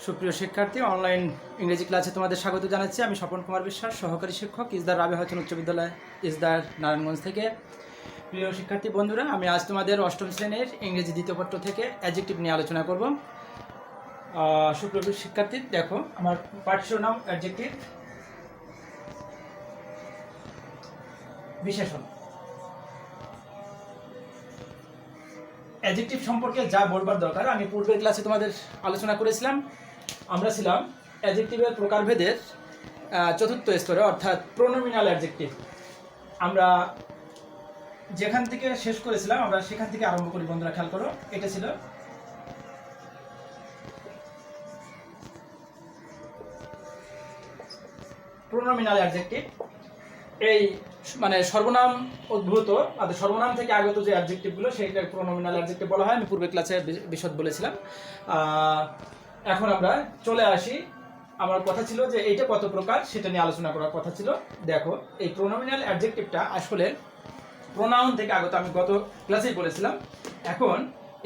সুপ্রিয় শিক্ষার্থী, অনলাইন ইংরেজি ক্লাসে তোমাদের স্বাগত জানাচ্ছি। আমি স্বপন কুমার বিশ্বাস, সহকারী শিক্ষক, ইসদার রাবেয়া খাতুন উচ্চ বিদ্যালয়, ইসদার নারায়ণগঞ্জ থেকে। প্রিয় শিক্ষার্থী বন্ধুরা, আমি আজ তোমাদের অষ্টম শ্রেণীর ইংরেজি দ্বিতীয় পত্র থেকে অ্যাডজেক্টিভ নিয়ে আলোচনা করব। সুপ্রিয় শিক্ষার্থী, দেখো আমার পাঠ্যনাম অ্যাডজেক্টিভ বিশেষণ। অ্যাডজেক্টিভ সম্পর্কে যা বলবার দরকার আমি পূর্বের ক্লাসে তোমাদের আলোচনা করেছিলাম। আমরা ছিলাম অ্যাডজেক্টিভের প্রকারভেদের চতুর্থ স্তরে, অর্থাৎ প্রোনোমিনাল অ্যাডজেক্টিভ। আমরা যেখান থেকে শেষ করেছিলাম আমরা সেখান থেকে আরম্ভ করি। বন্ধুরা খেয়াল করো, এটা ছিল প্রোনোমিনাল অ্যাডজেক্টিভ। এই মানে সর্বনাম উদ্ভূত, সর্বনাম থেকে আগত যে অ্যাডজেক্টিভগুলো সেইটা প্রোনোমিনাল অ্যাডজেক্টিভ বলা হয়। আমি পূর্বের ক্লাসে বিশদ বলেছিলাম। এখন আমরা চলে আসি, আমার কথা ছিল যে এইটা কত প্রকার সেটা নিয়ে আলোচনা করার কথা ছিল। দেখো, এই প্রোনোমিনাল অ্যাডজেক্টিভটা আসলে প্রোনাউন থেকে আগত, আমি গত ক্লাসেই বলেছিলাম। এখন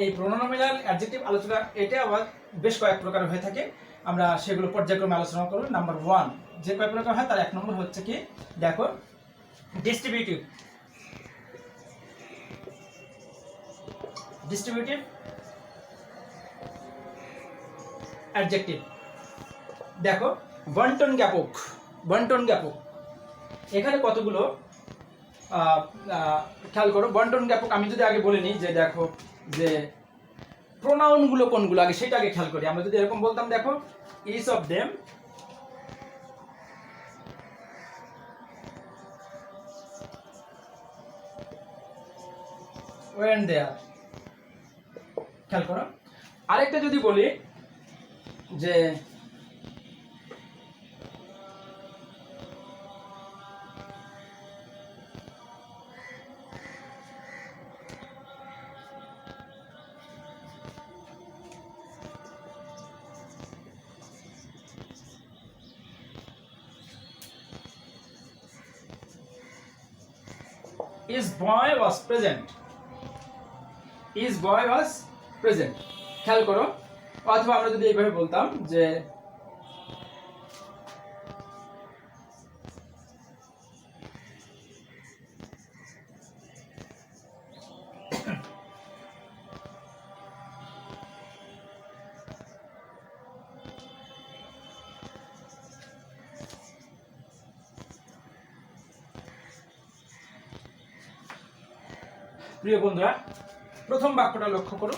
এই প্রোনোমিনাল অ্যাডজেক্টিভ আলোচনা এটা আবার বেশ কয়েক প্রকার হয়ে থাকে, আমরা সেগুলো পর্যায়ক্রমে আলোচনা করব। নাম্বার 1 যে কয়েক প্রকার হয় তার 1 নম্বর হচ্ছে কি, দেখো ডিস্ট্রিবিউটিভ অ্যাডজেক্টিভ। দেখো বন্টন জ্ঞাপক এখানে কতগুলো খেয়াল করো। বন্টন জ্ঞাপক আমি যদি আগে বলে নিই যে দেখো যে প্রোনাউনগুলো কোনগুলো আগে সেটা আগে খেয়াল করি। আমরা যদি এরকম বলতাম, দেখো each of them, when they are, খেয়াল করো। আরেকটা যদি বলি যে his boy was present, খেয়াল করো। অথবা আমরা যদি এইভাবে বলতাম যে প্রিয় বন্ধুরা, প্রথম বাক্যটা লক্ষ্য করো।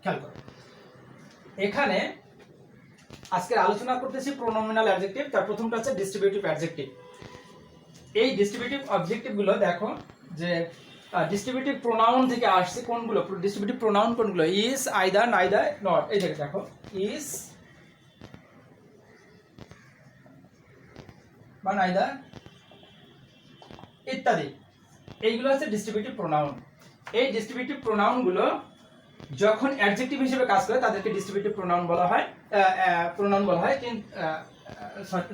খেয়াল করো, এখানে আজকে আলোচনা করতেছি প্রোনোমিনাল অ্যাডজেক্টিভ। তার প্রথমটা হচ্ছে ডিস্ট্রিবিউটিভ অ্যাডজেক্টিভ। এই ডিস্ট্রিবিউটিভ অবজেক্টিভ গুলো দেখো যে ডিস্ট্রিবিউটিভ প্রোনাউন থেকে আসছে কোনগুলো, ডিস্ট্রিবিউটিভ প্রোনাউন কোনগুলো, ইজ, আইদার, নাইদার, নট। এই দেখো ইজ বা নাইদার ইত্যাদি, এইগুলো হচ্ছে ডিস্ট্রিবিউটিভ প্রোনাউন। এই ডিস্ট্রিবিউটিভ প্রোনাউনগুলো যখন অ্যাডজেক্টিভ হিসেবে কাজ করে তাদেরকে ডিস্ট্রিবিউটিভ প্রোনাউন বলা হয়।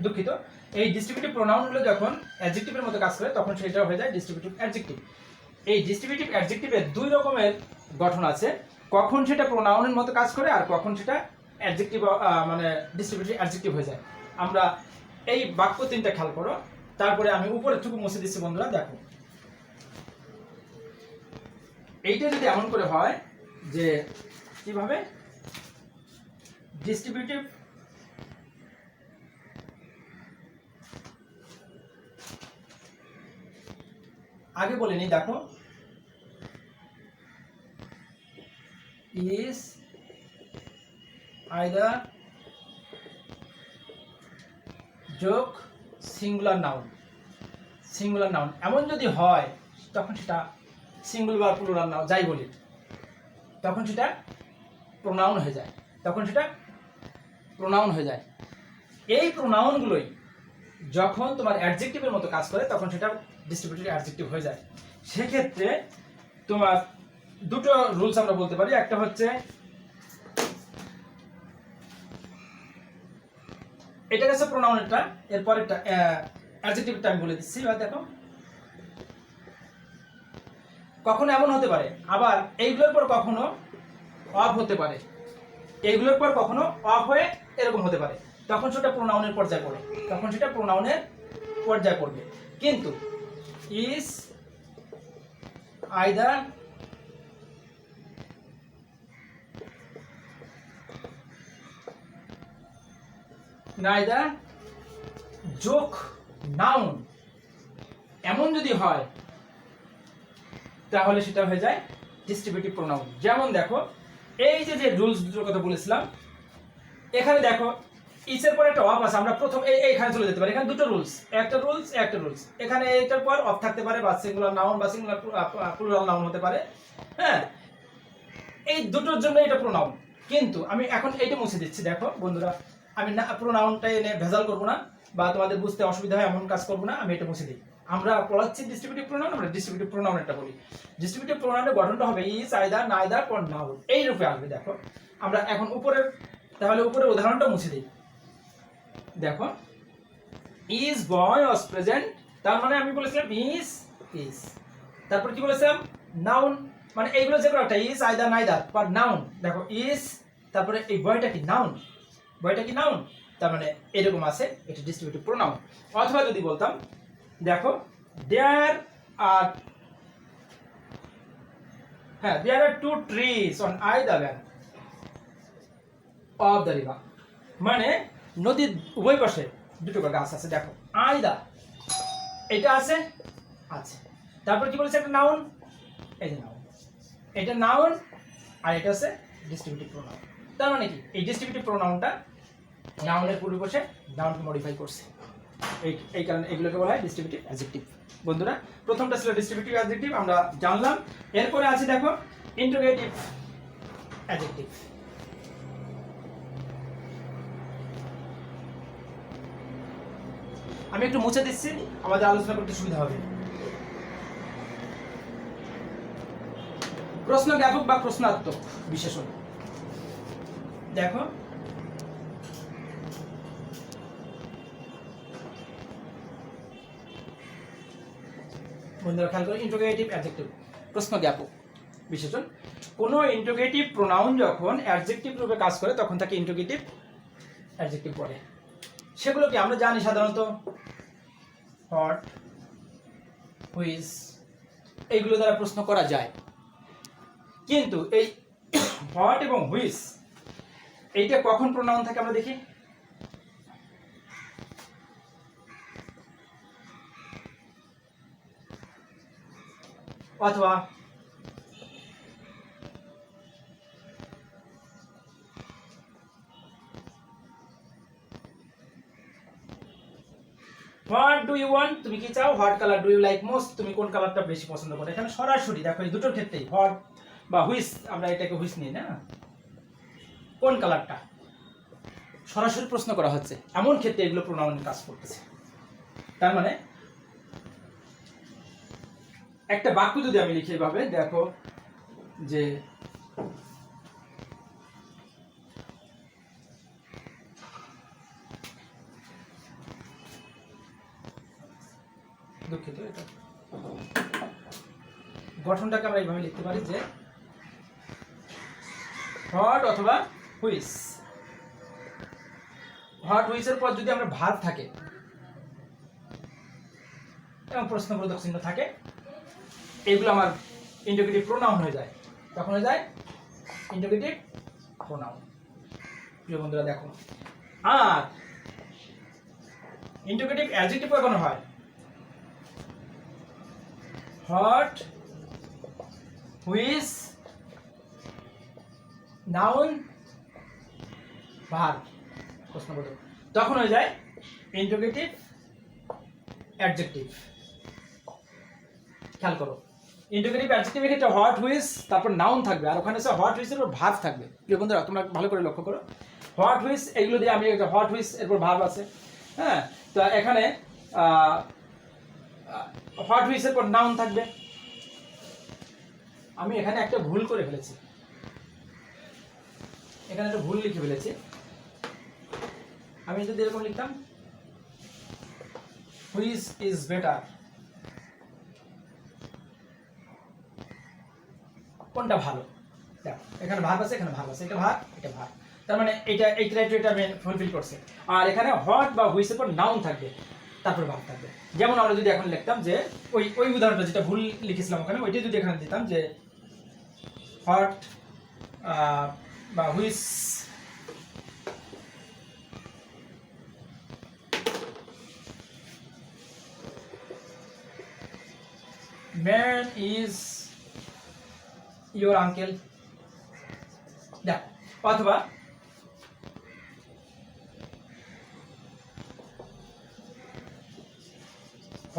দুঃখিত, এই ডিস্ট্রিবিউটিভ প্রোনাউনগুলো যখন অ্যাডজেক্টিভের মতো কাজ করে তখন সেটা হয়ে যায় ডিস্ট্রিবিউটিভ অ্যাডজেক্টিভ। এই ডিস্ট্রিবিউটিভ অ্যাডজেক্টিভের দুই রকমের গঠন আছে, কখন সেটা প্রোনাউনের মতো কাজ করে আর কখন সেটা অ্যাডজেক্টিভ মানে ডিস্ট্রিবিউটিভ অ্যাডজেক্টিভ হয়ে যায়। আমরা এই বাক্য তিনটা খেয়াল করো, তারপরে আমি উপরের টুকু মুছে দিচ্ছি। বন্ধুরা দেখো, এইটা যদি এমন করে হয় যে কিভাবে ডিস্ট্রিবিউটিভ আগে বলে নি, দেখো ইজ আইদার যোগ সিঙ্গুলার নাউন এমন যদি হয় তখন সেটা সিঙ্গুলার বা প্লুরাল নাউন যাই বলি, তখন সেটা প্রোনাউন হয়ে যায়। এই প্রোনাউনগুলোই যখন তোমার অ্যাডজেক্টিভের মতো কাজ করে তখন সেটা ডিস্ট্রিবিউটিভ অ্যাডজেক্টিভ হয়ে যায়। সেক্ষেত্রে তোমার দুটো রুলস আমরা বলতে পারি। একটা হচ্ছে এটা কাছে প্রোনাউনেরটা, এরপরেরটা অ্যাডজেক্টিভটা আমি বলে দিচ্ছি। দেখো কখনো এমন হতে পারে, আবার এইগুলোর পর কখনো অফ হতে পারে, এইগুলোর পর কখনো অফ হয়ে এরকম হতে পারে, তখন সেটা প্রোনাউনের পর্যায়ে পড়ে, তখন সেটা প্রোনাউনের পর্যায়ে পড়বে। কিন্তু ইজ আইদার নাইদার যোগ নাউন এমন যদি হয় তাহলে সেটা হয়ে যায় ডিস্ট্রিবিউটিভ প্রোনাউন। যেমন দেখো এই যে যে রুলস দুটোর কথা বলেছিলাম, এখানে দেখো ইসের পরে একটা অফ আছে, আমরা প্রথম এইখানে চলে যেতে পারি, এখানে দুটো রুলস, একটা রুলস, এখানে এটার পর অফ থাকতে পারে, বা সিঙ্গুলার নাউন বা সিঙ্গুলার প্লুরাল নাউন হতে পারে, হ্যাঁ, এই দুটোর জন্য এটা প্রোনাউন। কিন্তু আমি এখন এইটা মুছে দিচ্ছি, দেখো বন্ধুরা, আমি না প্রোনাউনটা এনে ভেজাল করবো না বা তোমাদের বুঝতে অসুবিধা হয় এমন কাজ করবো না, আমি এটা মুছে দিই। আমরা পড়াচ্ছি ডিস্ট্রিবিউটিভ প্রোনাউন, আমরা ডিস্ট্রিবিউটিভ প্রোনাউনটা বলি। ডিস্ট্রিবিউটিভ প্রোনাউনের গঠনটা হবে ইজ আইদার নাইদার পর নাউন, এই রূপে আসবে। দেখো আমরা এখন উপরের, তাহলে উপরের উদাহরণটা মুছে দিই। দেখো ইজ বয় ওয়াজ প্রেজেন্ট, তার মানে আমি বলেছিলাম ইজ, তারপর কি বলেছিলাম নাউন, মানে এইগুলো যে একটা ইজ আইদার নাইদার পর নাউন। দেখো ইজ, তারপরে এই বয়টা কি নাউন, বয়টা কি নাউন, তার মানে এরকম আছে, এটা ডিস্ট্রিবিউটিভ প্রোনাউন। অথবা যদি বলতাম দেখো দেয়ার আর, হ্যাঁ there are two trees on either bank of the river, মানে নদীর উভয় পাশে দুটো করে গাছ আছে। দেখো আইদার এটা আছে, তারপর কি বলেছে একটা নাউন, এই যে নাউন, এটা নাউন আর এটা আছে ডিস্ট্রিবিউটিভ প্রোনাউন। তার মানে কি এই ডিস্ট্রিবিউটিভ প্রোনাউনটা নাউনের পূর্বে বসে নাউনকে মডিফাই করছে, এই কারণে এগুলোকে বলা হয় ডিস্ট্রিবিউটিভ অ্যাডজেক্টিভ। বন্ধুরা প্রথমটা ছিল ডিস্ট্রিবিউটিভ অ্যাডজেক্টিভ, আমরা জানলাম। এরপরে আছে দেখো ইন্টিগ্রেটিভ অ্যাডজেক্টিভ। আমি একটু মুছে দিচ্ছি, আমাদের আলোচনা করতে সুবিধা হবে। প্রশ্ন জ্ঞাপক বা প্রশ্নাত্মক বিশেষণ। দেখো বন্ধুরা খেয়াল করো, ইন্টিগ্রেটিভ অ্যাডজেক্টিভ প্রশ্ন জ্ঞাপক বিশেষণ। কোনো ইন্টিগ্রেটিভ প্রোনাউন যখন অ্যাডজেক্টিভ রূপে কাজ করে তখন তাকে ইন্টিগ্রেটিভ অ্যাডজেক্টিভ বলে। সেগুলোকে আমরা জানি সাধারণত হট, হুইচ, এইগুলো দ্বারা প্রশ্ন করা যায়। কিন্তু এই হট এবং হুইচ এইটা কখন প্রোনাউন থাকে আমরা দেখি। অথবা হোয়াট ডু ইউ ওয়ান্ট, তুমি কি চাও, what colour do you like most, তুমি কোন কালারটা বেশি পছন্দ করো। এখানে সরাসরি দেখো এই দুটোর ক্ষেত্রেই হট বা হুইচ, আমরা এটাকে হুইচ নিই না, কোন কালারটা সরাসরি প্রশ্ন করা হচ্ছে, এমন ক্ষেত্রে এগুলো প্রোনাউনের কাজ করতেছে। তার মানে একটা বাক্য যদি আমি লিখি এভাবে, দেখো যে দুঃখিত, এটা গঠনটাকে আমরা এইভাবে লিখতে পারি যে হট অথবা হুইচ, হট হুইচের পর যদি আমরা ভার্ব থাকে এবং প্রশ্নবোধক চিহ্ন থাকে, এগুলো আমার ইন্টিগ্রেটিভ প্রোনাউন হয়ে যায়। তখন হয়ে যায় ইন্টিগ্রেটিভ প্রোনাউন। প্রিয় বন্ধুরা দেখো, আর ইন্টিগ্রেটিভ অ্যাডজেক্টিভ কখন হয়, হট, হুইচ, নাউন, ভার্ব, প্রশ্নবোধক, তখন হয়ে যায় ইন্টিগ্রেটিভ অ্যাডজেক্টিভ। খেয়াল করো, ইন্টিগ্রেটিভ অ্যাডজেক্টিভের ক্ষেত্রে হট, হুইচ, তারপর নাউন থাকবে, আর ওখানে হচ্ছে হট হুইচের উপর ভার্ব থাকবে। প্রিয় বন্ধুরা তোমরা ভালো করে লক্ষ্য করো, হট হুইচ এগুলো দিয়ে আমি একটা হট হুইচ এরপর ভার্ব আছে, হ্যাঁ, তো এখানে হট হুইচের পর নাউন থাকবে। আমি এখানে একটা ভুল করে ফেলেছি, এখানে একটা ভুল লিখে ফেলেছি। আমি যদি এরকম লিখতাম হুইচ ইজ বেটার, কোনটা ভালো। দেখো এখানে ভাগ আছে, এখানে ভাগ আছে, এটা ভাগ, এটা ভাগ, তার মানে এটা এই ক্রাইটেরিয়াটা মেন ফুলফিল করছে। আর এখানে হোয়াট বা হুইসের পর নাউন থাকবে, তারপর ভাগ থাকবে। যেমন আমরা যদি এখন লিখতাম যে ওই উদাহরণটা যেটা ভুল লিখেছিলাম ওখানে, ওইটাই যদি এখানে দিতাম যে হোয়াট বা হুইস man is your uncle, দেখ, অথবা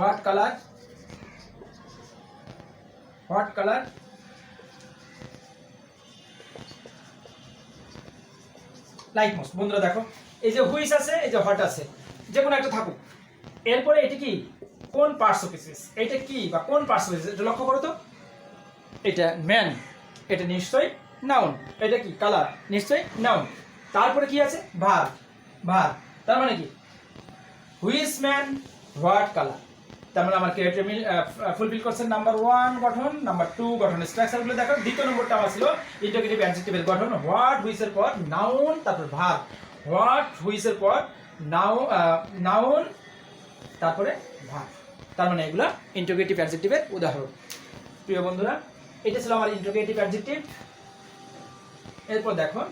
what color লাইক মোস্ট। বন্ধুরা দেখো এই যে হুইস আছে, এই যে হট আছে, যে কোনো একটা থাকুক, এরপরে এটা কি কোন পার্টস অফ স্পিচ, এটা কি বা কোন পার্টস অফ স্পিচ, এটা লক্ষ্য করো তো। এটা ম্যান, এটা নিশ্চয়ই নাউন। এটা কি কালার, নিশ্চয়ই নাউন। তারপরে কি আছে ভার্ব, তার মানে কি হুইস ম্যান হোয়াট কালার। তার মানে আমার ক্রাইটেরিয়া ফুলফিল করছে নাম্বার 1 গঠন, নাম্বার 2 গঠন। স্ট্রাকচারগুলো দেখো, দ্বিতীয় নম্বরটা আমার ছিল ইন্টারোগেটিভ অ্যাডজেক্টিভের গঠন, হোয়াট হুইসের পর নাউন, তারপর ভার্ব, হোয়াট হুইসের পর নাউন তারপরে ভার্ব। তার মানে এগুলো ইন্টারোগেটিভ অ্যাডজেক্টিভের উদাহরণ। প্রিয় বন্ধুরা, এটা ছিল আমার ইন্টারোগেটিভ অ্যাডজেক্টিভ। এরপর দেখো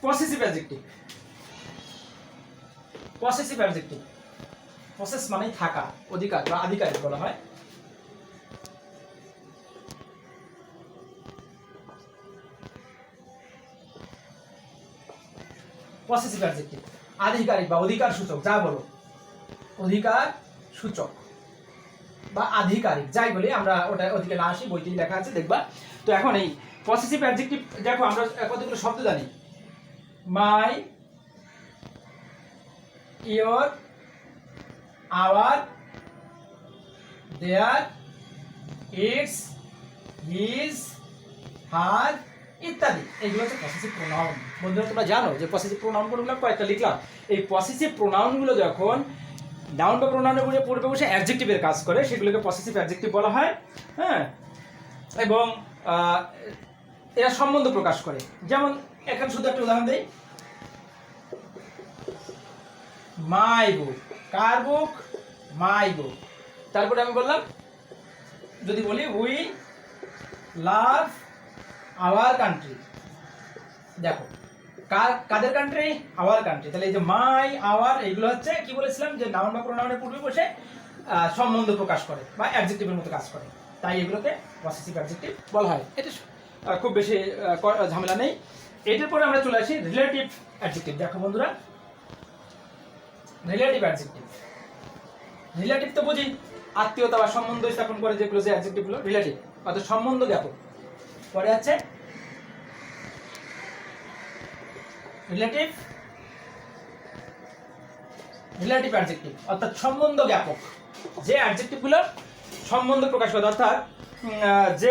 possessive adjective. Possessive adjective, possess মানেই থাকা, অধিকার বা আধিকারিক বলা হয়। পসেসিভ অ্যাডজেক্টিভ আধিকারিক বা অধিকার সূচক, যা বলো অধিকার সূচক বা আধিকারিক, যাই বলি আমরা ওটা ওদিকে না আসি, বইতেই লেখা আছে দেখবা। তো এখন এই পসেসিভ অ্যাডজেক্টিভ দেখো, আমরা কতগুলো শব্দ জানি, my, your, our, their, its, his, her ইত্যাদি। এগুলো হচ্ছে পসেসিভ প্রোনাউন। বন্ধুরা তোমরা জানো যে পসেসিভ প্রোনাউন কোনগুলো, কয়েকটা লিখলাম। এই পসেসিভ প্রোনাউনগুলো যখন নাউন বা প্রোনাউনের পূর্বে বসে অ্যাডজেক্টিভের কাজ করে, সেগুলোকে পসেসিভ অ্যাডজেক্টিভ বলা হয়। হ্যাঁ, এবং এরা সম্বন্ধ প্রকাশ করে। যেমন এখানে শুধু একটা উদাহরণ দেই, মাই বুক, কার বুক, মাই বুক। তারপরে আমি বললাম, যদি বলি উই লাভ আওয়ার কান্ট্রি, দেখো কাদের কান্ট্রি, আওয়ার কান্ট্রি। তাহলে এই যে মাই, আওয়ার, এইগুলো হচ্ছে কি বলেছিলাম যে নাউন বা প্রোনাউনের পূর্বে বসে সম্বন্ধ প্রকাশ করে বা অ্যাডজেক্টিভের মতো কাজ করে, তাই এগুলোকে পসেসিভ অ্যাডজেক্টিভ বলা হয়। এটা খুব বেশি ঝামেলা নেই। এটার পরে আমরা চলে আসি রিলেটিভ অ্যাডজেক্টিভ। দেখো বন্ধুরা, রিলেটিভ অ্যাডজেক্টিভ, রিলেটিভ তো বুঝি আত্মীয়তা বা সম্বন্ধ স্থাপন করে যেগুলো, যে অ্যাডজেক্টিভগুলো রিলেটিভ অর্থাৎ সম্বন্ধ জ্ঞাপক। পরে আছে রিলেটিভ অ্যাডজেক্টিভ অর্থাৎ সম্বন্ধ জ্ঞাপক, যে অ্যাডজেক্টিভগুলো সম্বন্ধ প্রকাশ করে, অর্থাৎ যে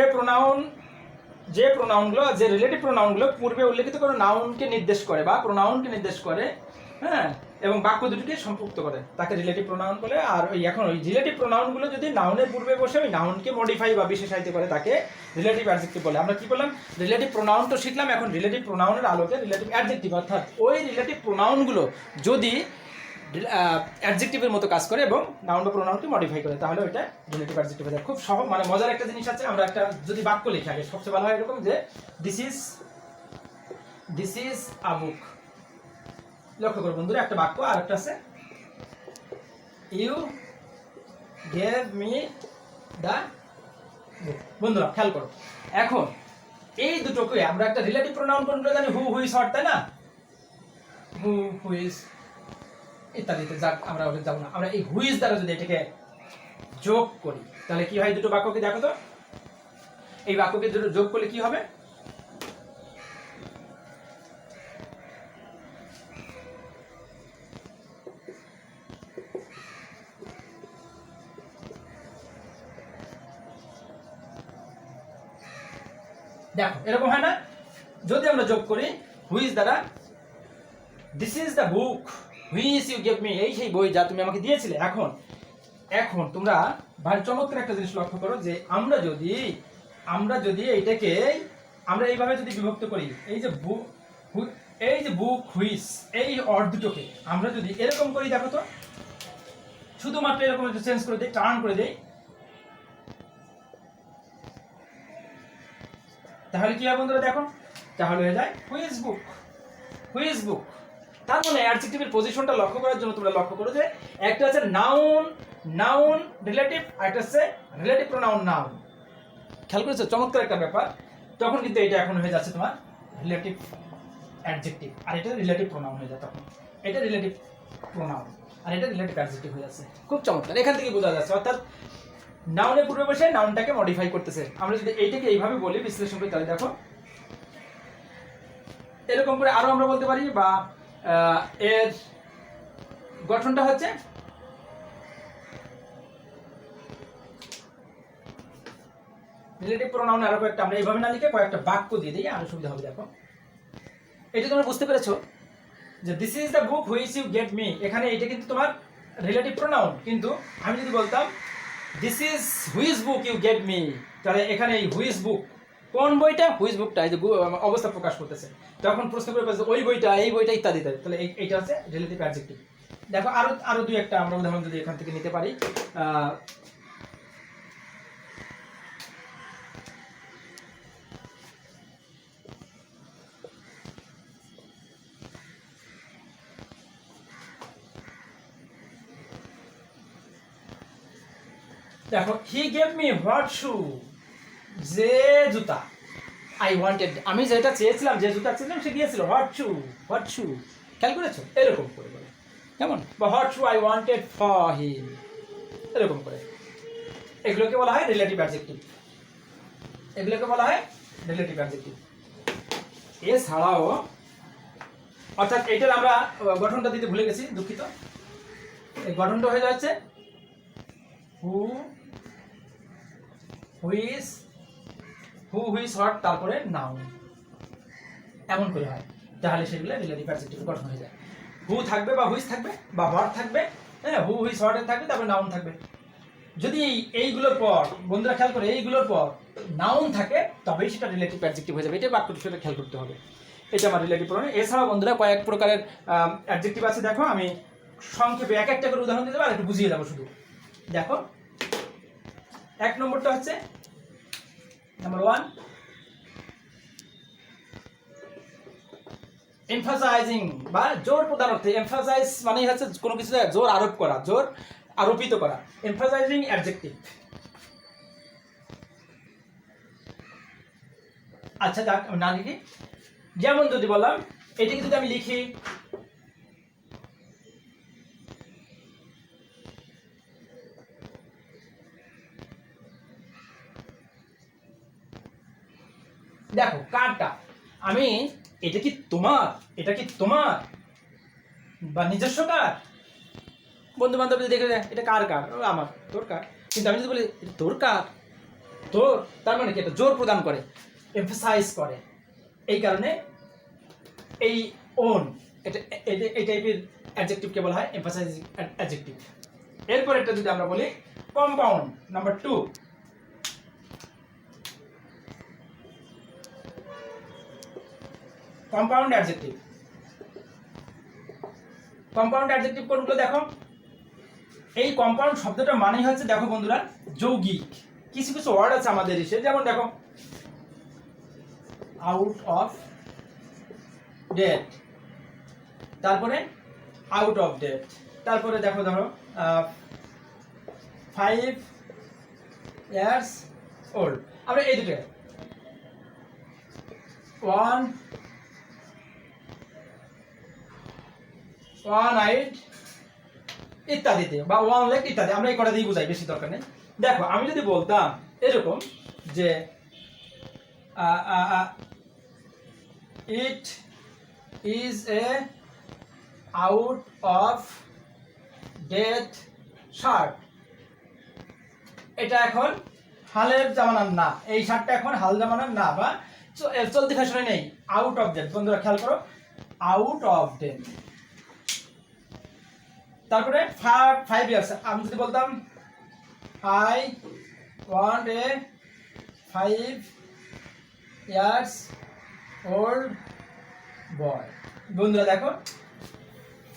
প্রোনাউনগুলো, যে রিলেটিভ প্রোনাউনগুলো পূর্বে উল্লেখিত কোনো নাউনকে নির্দেশ করে বা প্রোনাউনকে নির্দেশ করে, হ্যাঁ, এবং বাক্য দুটিকে সম্পৃক্ত করে, তাকে রিলেটিভ প্রোনাউন বলে। আর এখন ওই রিলেটিভ প্রোনাউনগুলো যদি নাউনের পূর্বে বসে ওই নাউনকে মডিফাই বা বিশেষায়িত করে, তাকে রিলেটিভ অ্যাডজেক্টিভ বলে। আমরা কি বললাম, রিলেটিভ প্রোনাউন তো শিখলাম, এখন রিলেটিভ প্রোনাউনের আলোকে রিলেটিভ অ্যাডজেক্টিভ, অর্থাৎ ওই রিলেটিভ প্রোনাউনগুলো যদি অ্যাডজেক্টিভের মতো কাজ করে এবং নাউন বা প্রোনাউনকে মডিফাই করে, তাহলে ওইটা রিলেটিভ অ্যাডজেক্টিভ হয়ে যায়। খুব সহজ, মানে মজার একটা জিনিস আছে। আমরা একটা যদি বাক্য লিখি, আগে সবচেয়ে ভালো হয় এরকম যে দিস ইজ আ বুক। লক্ষ্য করো বন্ধুরা, একটা বাক্য, আর একটা আছে you gave me the book. বন্ধুরা খেয়াল করো, এখন এই দুটোকে আমরা একটা রিলেটিভ প্রোনাউন কোনগুলো জানি, হু, হুইজ, হট, তাই না? হু, হুইজ ইত্যাদিতে যাক আমরা ওটা যাব না। আমরা এই হুইজ দ্বারা যদি এটাকে যোগ করি, তাহলে কি হয়, দুটো বাক্যকে দেখো তো, এই বাক্যকে দুটো যোগ করলে কি হবে, দেখো এরকম হয় না? যদি আমরা যোগ করি হুইজ দ্বারা, this is the book which you gave me, এই সেই বই যা তুমি আমাকে দিয়েছিলে। এখন এখন তোমরা ভারী চমৎকার একটা জিনিস লক্ষ্য করো যে আমরা যদি এইটাকে আমরা এইভাবে যদি বিভক্ত করি, এই যে বুক হুইচ, এই অর্থ দুটোকে আমরা যদি এরকম করি, দেখো তো শুধুমাত্র এরকম একটু চেঞ্জ করে দেই, টার্ন করে দেই, তাহলে কি হয় বন্ধুরা? দেখো, তাহলে হয়ে যায় হুইচ বুক, হুইচ বুক। তার মানে অ্যাডজেক্টিভের পজিশনটা লক্ষ্য করার জন্য তোমরা লক্ষ্য করো যে একটা হচ্ছে নাউন রিলেটিভ, আর একটা হচ্ছে রিলেটিভ প্রোনাউন নাউন। খেয়াল করেছো? চমৎকার একটা ব্যাপার। তখন কিন্তু এটা এখন হয়ে যাচ্ছে তোমার রিলেটিভ অ্যাডজেক্টিভ, আর এটা রিলেটিভ প্রোনাউন হয়ে যায়। তখন এটা রিলেটিভ প্রোনাউন আর এটা রিলেটিভ অ্যাডজেক্টিভ হয়ে যাচ্ছে। খুব চমৎকার, এখান থেকে বোঝা যাচ্ছে অর্থাৎ নাউনের পূর্বে বসে নাউনটাকে মডিফাই করতেছে। আমরা যদি এইটাকে এইভাবে বলি, বিশ্লেষণ করি, তাহলে দেখো এরকম করে আরো আমরা বলতে পারি, বা এর গঠনটা হচ্ছে রিলেটিভ প্রোনাউন। আরো কয়েকটা আমরা এইভাবে না লিখে কয়েকটা বাক্য দিয়ে দিই, আরো সুবিধা হবে। দেখো, এটা তোমরা বুঝতে পেরেছো যে this is the book which you gave me, এখানে এটা কিন্তু তোমার রিলেটিভ প্রোনাউন। কিন্তু আমি যদি বলতাম this is which book you gave me, তাহলে এখানে এই হুইচ বুক, কোন বইটা? হুইচ বুকটা, এই যে অবস্থা প্রকাশ করতেছে। তখন প্রশ্ন করে ওই বইটা, এই বইটা, ইত্যাদি ইত্যাদি। তাহলে এইটা হচ্ছে রিলেটিভ অ্যাডজেক্টিভ। দেখো আরো দুই একটা আমরা উদাহরণ যদি এখান থেকে নিতে পারি। দেখো, হি গেভ মি হোয়াট শু, যে জুতা, আই ওয়ান্টেড, আমি যেটা চেয়েছিলাম, যে জুতা চেয়েছিলাম সে দিয়েছিল। হোয়াট শু, খেয়াল করেছো? এরকম করে বলে, কেমন? বা what shoe I wanted for him, এরকম করে। এগুলোকে বলা হয় রিলেটিভ অ্যাডজেক্টিভ, এগুলোকে বলা হয় রিলেটিভ অ্যাডজেক্টিভ। এছাড়াও অর্থাৎ এইটার আমরা গঠনটা দিতে ভুলে গেছি, দুঃখিত। এই গঠনটা হয়ে যাচ্ছে হু হুইচ হোয়াট, তারপরে নাউন, এমন করে হয়। তাহলে সেগুলো রিলেটিভ অ্যাডজেক্টিভ গঠন হয়ে যায়। হু থাকবে বা হুইচ থাকবে বা হোয়াট থাকবে, হ্যাঁ, হু হুইচ হোয়াট থাকবে, তারপরে নাউন থাকবে। যদি এইগুলোর পর, বন্ধুরা খেয়াল করে, এইগুলোর পর নাউন থাকে, তবেই সেটা রিলেটিভ অ্যাডজেক্টিভ হয়ে যাবে। এটা বাক্যটি সেটা খেয়াল করতে হবে। এটা আমার রিলেটিভ প্রোনাউন। এছাড়াও বন্ধুরা কয়েক প্রকারের অ্যাডজেক্টিভ আছে। দেখো, আমি সংক্ষেপে এক একটা করে উদাহরণ দিতে পারি, একটু বুঝিয়ে দেবো শুধু। দেখো, এক নম্বরটা হচ্ছে নাম্বার 1, এমফাসাইজিং বা জোর প্রদান অর্থে। এমফাসাইজ মানে হচ্ছে কোনো কিছুতে জোর আরোপ করা, জোর আরোপিত করা। Emphasising adjective. আচ্ছা, যাক, আমি না লিখি। যেমন যদি বললাম, এটাকে যদি আমি লিখি, দেখো কারটা, আমি এটা কি তোমার, এটা কি তোমার বা নিজস্ব কার? বন্ধু বান্ধব যদি দেখে এটা কার কার, আমার, তোর কার। কিন্তু আমি যদি বলি তোর কার, তোর, তার মানে কি? এটা জোর প্রদান করে, এমফাসাইজ করে। এই কারণে এই ওন, এটা এই টাইপের অ্যাডজেক্টিভকে বলা হয় এমফাসাইজিং অ্যাডজেক্টিভ। এরপর একটা যদি আমরা বলি compound, number 2, compound adjective. Compound adjective কোনগুলো? দেখো, এই কম্পাউন্ড শব্দটা মানেই হচ্ছে, দেখো বন্ধুরা, যৌগিক। কিছু কিছু ওয়ার্ড আছে আমাদের এসে, যেমন দেখো আউট অফ ডেট, তারপরে আউট অফ ডেট, তারপরে দেখো ধরো 5 years old। আমরা এই দুটো, 1-eyed ইত্যাদিতে, বা 1 leg ইত্যাদি, আমরা এই কটা দিয়ে বুঝাই, বেশি দরকার নেই। দেখো, আমি যদি বলতাম এরকম যে it is a out of date shirt, এটা এখন হালের জামানার না, এই শার্টটা এখন হাল জামানার না, বা চলতি ফ্যাশনে নেই। আউট অফ ডেট, বন্ধুরা খেয়াল করো, আউট অফ ডেট। তারপরে 5 ইয়ার্স, আমি যদি বলতাম I want a 5 years old বয়। বন্ধুরা দেখো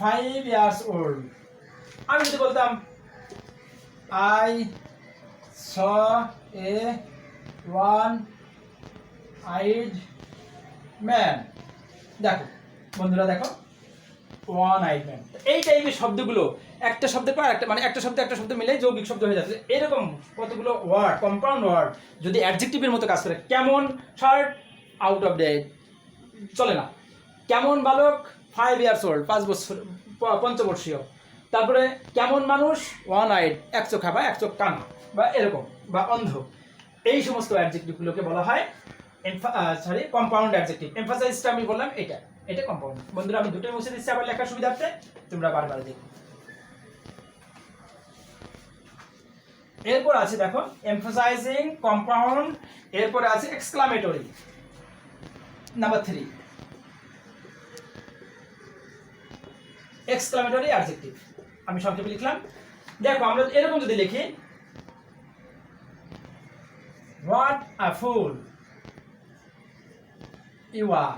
5 ইয়ার্স ওল্ড। আমি যদি বলতাম I saw A 1 eyed man. দেখো বন্ধুরা দেখো 1 আইড ম্যান। এই টাইপের শব্দগুলো একটা শব্দের পর একটা, মানে একটা শব্দ মিলে যৌগিক শব্দ হয়ে যাচ্ছে। এরকম কতগুলো ওয়ার্ড, কম্পাউন্ড ওয়ার্ড যদি অ্যাডজেক্টিভের মতো কাজ করে। কেমন শার্ট, আউট অফ ডেট, চলে না। কেমন বালক, 5 ইয়ার্স ওল্ড, 5 বছর, পঞ্চবর্ষীয়। তারপরে কেমন মানুষ, 1 আইড, এক চোখা বা এক চোখ কানা বা এরকম বা অন্ধ। এই সমস্ত অ্যাডজেক্টিভগুলোকে বলা হয় কম্পাউন্ড অ্যাডজেক্টিভ। এমফাসাইজটা আমি বললাম এটা কম্পাউন্ড। বন্ধুরা আমি দুটোই মুছে দিচ্ছি আবার লেখার সুবিধার্থে, তোমরা বারবার দেখো। এরপর আছে দেখো এমফাসাইজিং, কম্পাউন্ড, এরপরে আছে এক্সক্লামেটরি। Number 3 exclamatory adjective. আমি সংক্ষেপে লিখলাম। দেখো আমরা এরকম যদি লিখি what a fool you are,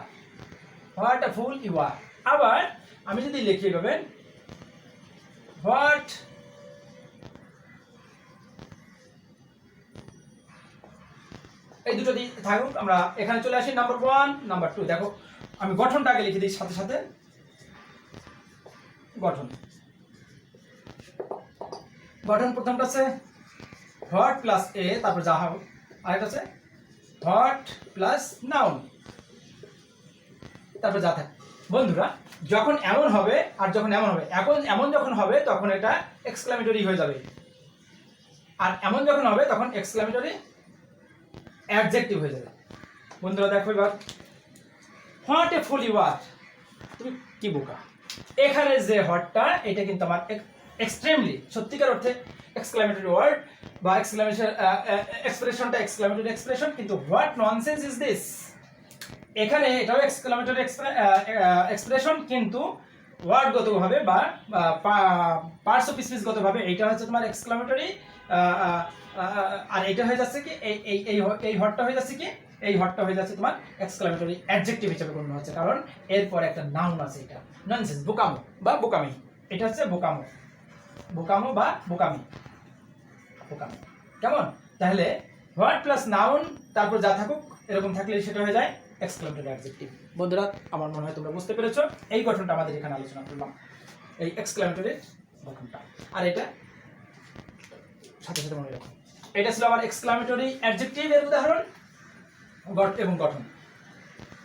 what a fool you are. আবার আমি যদি লিখি এভাবে হোয়াট এই দুটো দিয়ে থাকুক। আমরা এখানে চলে আসি নাম্বার 1, নাম্বার 2। দেখো আমি গঠনটা আগে লিখে দিই সাথে সাথে। গঠন প্রথমটা আছে হোয়াট প্লাস এ, তারপর যা হবে। আরেকটা আছে হোয়াট প্লাস নাউন, তারপর যা থাকে। বন্ধুরা যখন এমন হবে আর যখন এমন হবে, এখন এমন যখন হবে তখন এটা এক্সক্লামেটরি হয়ে যাবে, আর এমন যখন হবে তখন এক্সক্লামেটরি অ্যাডজেক্টিভ হয়ে যাবে। বন্ধুরা দেখো এবার হোয়াট এ ফুল ইউ আর, তুমি কি বোকা। এখানে যে হোয়াটটা এটা কিন্তু আমার এক্সট্রিমলি সত্যিকার অর্থে এক্সক্লামেটরি ওয়ার্ড বা এক্সক্লামেশন এক্সপ্রেশনটা এক্সক্লামেটরি এক্সপ্রেশন, কিন্তু হোয়াট ননসেন্স ইজ দিস। এখানে এটাও এক্সক্লামেটরি এক্সপ্রেশন, কিন্তু ওয়ার্ডগতভাবে বা পার্টস অফ স্পিচ গতভাবে এইটা হচ্ছে তোমার এক্সক্লামেটরি, আর এটা হয়ে যাচ্ছে কি এই হটটা হয়ে যাচ্ছে কি, এই হটটা হয়ে যাচ্ছে তোমার এক্সক্লামেটরি অ্যাডজেক্টিভ হিসেবে গণ্য হচ্ছে, কারণ এরপর একটা নাউন আছে। এটা ননসেন্স, বোকামো বা বোকামি। এটা হচ্ছে বোকামো, বোকামো বা বোকামি, বোকামি। কেমন? তাহলে হোয়াট প্লাস নাউন তারপর যা থাকুক এরকম থাকলে সেটা হয়ে যায় এক্সক্লামেটরি অ্যাডজেক্টিভ। বন্ধুরা আমার মনে হয় তোমরা বুঝতে পেরেছো। এই গঠনটা আমাদের এখানে আলোচনা করলাম, এই এক্সক্লামেটরি গঠনটা। আর এটা সাথে সাথে মনে রাখো, এটা ছিল আমার এক্সক্লামেটরি অ্যাডজেক্টিভ এর উদাহরণ এবং গঠন।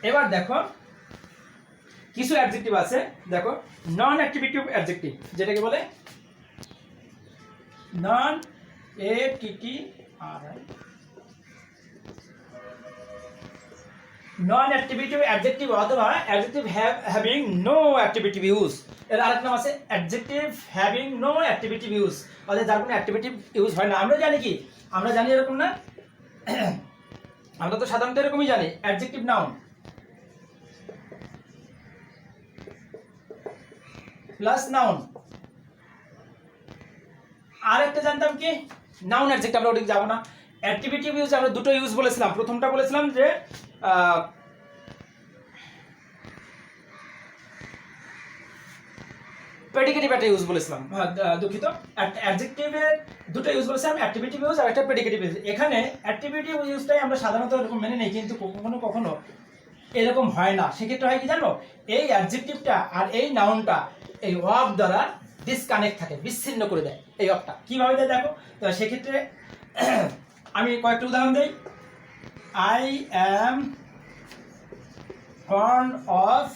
এবার দেখো কিছু অ্যাডজেক্টিভ আছে। দেখো নন অ্যাক্টিভিটিভ অ্যাডজেক্টিভ, যেটাকে বলে নন নন অ্যাক্টিভিটিভ অ্যাডজেক্টিভ অথবা অ্যাডজেক্টিভ হ্যাভিং নো অ্যাক্টিভিটিভ ইউজ। এর আরেক নাম আছে অ্যাডজেক্টিভ হ্যাভিং নো অ্যাক্টিভিটিভ ইউজ, অর্থাৎ যার কোনো অ্যাক্টিভিটিভ ইউজ হয় না। আমরা জানি কি, আমরা জানি এরকম না, আমরা তো সাধারণত এরকমই জানি অ্যাডজেক্টিভ নাউন প্লাস নাউন। আরেকটা জানতাম কি নাউন অ্যাডজেক্টিভ, আমরা ওদিকে যাবো না। অ্যাক্টিভিটিভ ইউজ আমরা দুটো ইউজ বলেছিলাম। প্রথমটা বলেছিলাম যে প্রেডিকেটিভ একটা ইউজ বলেছিলাম, দুঃখিত, অ্যাডজেক্টিভের দুটো ইউজ বলেছিলাম, অ্যাক্টিভিটিভ ইউজ আর একটা প্রেডিকেটিভ ইউজ। এখানে অ্যাক্টিভিটিভ ইউজটাই আমরা সাধারণত এরকম মেনে নেই, কিন্তু কখনো কখনো এরকম হয় না। সেক্ষেত্রে হয় কি জানো, এই অ্যাডজেক্টিভটা আর এই নাউনটা এই ওয়ার্ব দ্বারা ডিসকানেক্ট থাকে, বিচ্ছিন্ন করে দেয়। এই ওয়ার্বটা কিভাবে দেয় দেখো। তো সেক্ষেত্রে আমি কয়েকটা উদাহরণ দিই। I am fond of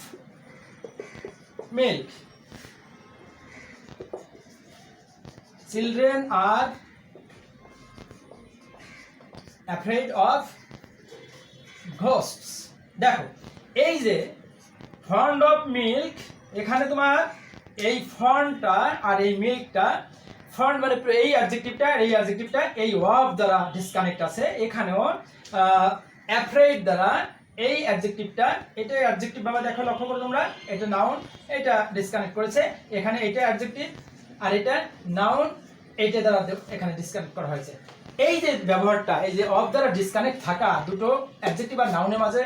milk, children are afraid of ghosts. দেখো এই যে ফন্ড অফ মিল্ক, এখানে তোমার এই ফন্ডটা আর এই মিল্কটা, ফন্ড মানে এই অ্যাডজেক্টিভটা এই ওয়ার্ব দ্বারা ডিসকানেক্ট আছে। এখানেও অ্যাফ্রেড দ্বারা এই অ্যাডজেক্টিভটা, এটা অ্যাডজেক্টিভ ভাবে দেখো, লক্ষ্য করো তোমরা, এটা নাউন, এটা ডিসকানেক্ট করেছে। এখানে এটা অ্যাডজেক্টিভ, আর এটা নাউন, এইটা দ্বারা এখানে ডিসকানেক্ট করা হয়েছে। এই যে ব্যবহারটা, এই যে অফ দ্বারা ডিসকানেক্ট থাকা, দুটো অ্যাডজেক্টিভ আর নাউনের মাঝে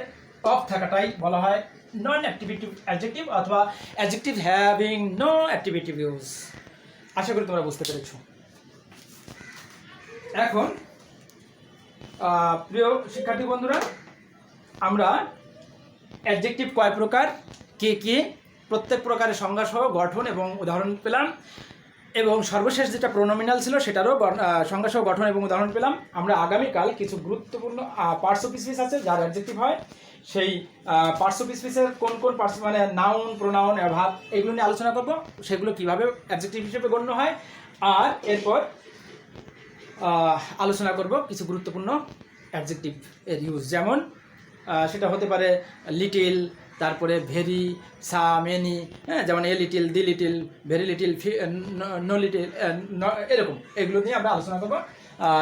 অফ থাকাটাই বলা হয় নন অ্যাক্টিভেটিভ অ্যাডজেক্টিভ অথবা অ্যাডজেক্টিভ হ্যাভিং নো অ্যাক্টিভেটিভ ইউজ। আশা করি তোমরা বুঝতে পেরেছো। এখন প্রিয় শিক্ষার্থী বন্ধুরা, আমরা অ্যাডজেক্টিভ কয় প্রকার, কে কে, প্রত্যেক প্রকারের সংজ্ঞা সহ গঠন এবং উদাহরণ পেলাম, এবং সর্বশেষ যেটা প্রোনোমিনাল ছিল সেটারও সংজ্ঞা সহ গঠন এবং উদাহরণ পেলাম। আমরা আগামীকাল কিছু গুরুত্বপূর্ণ পার্টস অফ স্পিচ আছে যার অ্যাডজেক্টিভ হয়, সেই পার্টস অফ স্পিচের কোন কোন পার্টস মানে নাউন, প্রোনাউন, ভাব, এগুলো নিয়ে আলোচনা করব, সেগুলো কিভাবে অ্যাডজেক্টিভ হিসেবে গণ্য হয়। আর এরপর আলোচনা করব কিছু গুরুত্বপূর্ণ অ্যাডজেক্টিভ এর ইউজ, যেমন সেটা হতে পারে লিটিল, তারপরে ভেরি, সা, মেনি, হ্যাঁ, যেমন a little, the little, very little, no little, এরকম এগুলো নিয়ে আমরা আলোচনা করবো।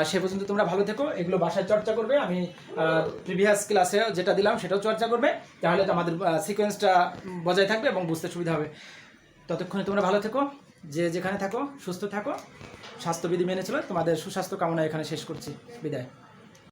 সে পর্যন্ত তোমরা ভালো থেকো, এগুলো বাসায় চর্চা করবে, আমি প্রিভিয়াস ক্লাসে যেটা দিলাম সেটাও চর্চা করবে, তাহলে তো আমাদের সিকোয়েন্সটা বজায় থাকবে এবং বুঝতে সুবিধা হবে। ততক্ষণে তোমরা ভালো থেকো, যে যেখানে থাকো সুস্থ থাকো, স্বাস্থ্যবিধি মেনে চলো। তোমাদের সুস্বাস্থ্য কামনা এখানে শেষ করছি, বিদায়।